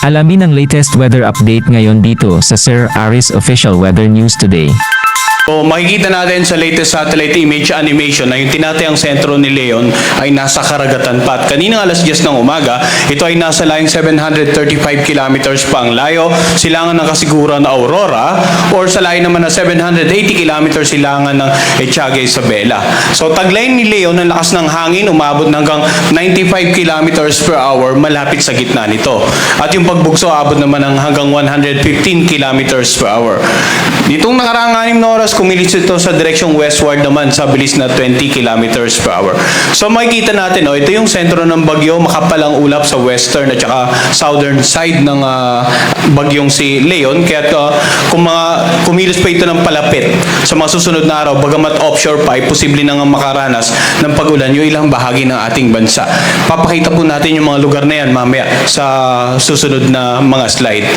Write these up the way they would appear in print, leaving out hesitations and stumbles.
Alamin ang latest weather update ngayon dito sa Sir Aris Official Weather News Today. So makikita natin sa latest satellite image animation na yung tinatayang sentro ni Leon ay nasa karagatan pa. At kaninang alas 10 ng umaga, ito ay nasa layong 735 kilometers pa ang layo, silangan ng kasiguran na Aurora, or sa layo naman na 780 kilometers silangan ng Etiaga Isabela. So taglay ni Leon ang lakas ng hangin, umabot hanggang 95 kilometers per hour malapit sa gitna nito. At yung pagbugso, abot naman ng hanggang 115 kilometers per hour. Ditong nakaraang 6 na oras, kumilos ito sa direksyong westward naman sa bilis na 20 kilometers per hour. So makikita natin, ito yung sentro ng bagyo, makapalang ulap sa western at saka southern side ng bagyong si Leon. Kaya kung kumilos pa ito ng palapit sa mga susunod na araw, bagamat offshore pa, ay posible na nga makaranas ng pag-ulan yung ilang bahagi ng ating bansa. Papakita po natin yung mga lugar na yan mamaya sa susunod na mga slide.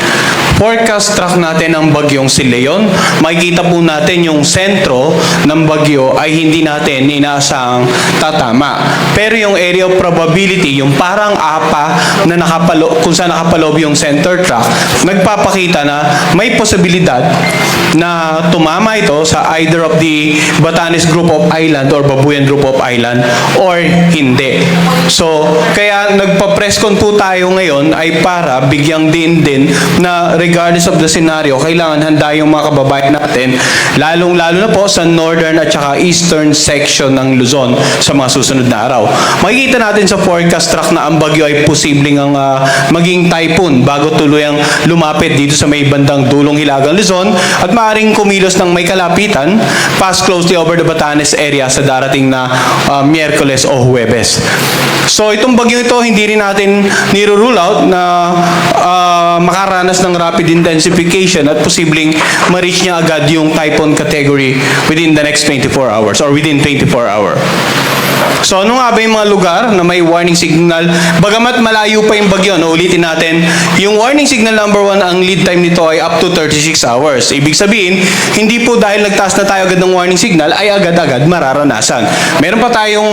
Forecast track natin ang bagyong si Leon. Makikita po natin yung sentro ng bagyo ay hindi natin inaasahang tatama. Pero yung area of probability, yung parang apa na kung saan nakapaloob yung center track, nagpapakita na may posibilidad na tumama ito sa either of the Batanes Group of Island or Babuyan Group of Island or hindi. So, kaya nagpa-presscon po tayo ngayon ay para bigyang din na regardless of the scenario, kailangan handa yung mga kababayan natin, lalong-lalo na po sa northern at saka eastern section ng Luzon sa mga susunod na araw. Makikita natin sa forecast track na ang bagyo ay posibleng maging typhoon bago tuluyang lumapit dito sa may bandang dulong hilagang Luzon at maaaring kumilos ng may kalapitan, pass closely over the Batanes area sa darating na Miyerkules o Huwebes. So itong bagyo ito, hindi rin natin niro-rule out na makaranas ng rapid intensification at posibleng ma-reach niya agad yung typhoon category within the next 24 hours or within 24 hours. So ano nga ba yung mga lugar na may warning signal? Bagamat malayo pa yung bagyo, ulitin natin, yung warning signal number 1, ang lead time nito ay up to 36 hours. Ibig sabihin, hindi po dahil nagtaas na tayo agad ng warning signal ay agad-agad mararanasan. Meron pa tayong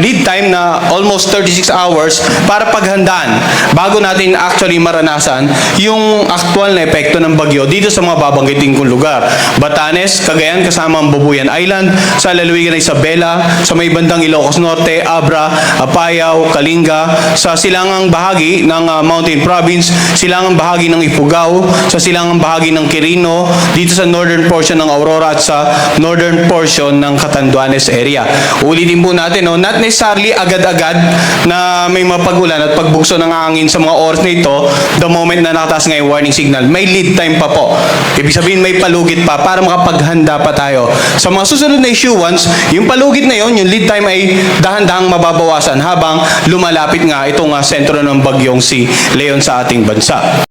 lead time na almost 36 hours para paghandaan bago natin actually maranasan yung actual na epekto ng bagyo dito sa mga babanggitin kong lugar. Batanes, Cagayan kasama ang Babuyan Island, sa lalawigan ng Isabela, sa may bandang Ilocos Norte, Abra, Apayao, Kalinga, sa silangang bahagi ng Mountain Province, silangang bahagi ng Ifugao, sa silangang bahagi ng Quirino, dito sa northern portion ng Aurora at sa northern portion ng Catanduanes area. Ulitin po natin, not necessarily agad-agad na may mapag-ulan at pagbugso ng hangin sa mga oras na ito, the moment na nakataas nga yung warning signal, may lead time pa po. Ibig sabihin may palugit pa para makapaghanda pa tayo. Sa mga susunod na issuance, yung palugit na yun, yung lead time ay dahan-dahang mababawasan habang lumalapit nga itong sentro ng bagyong si Leon sa ating bansa.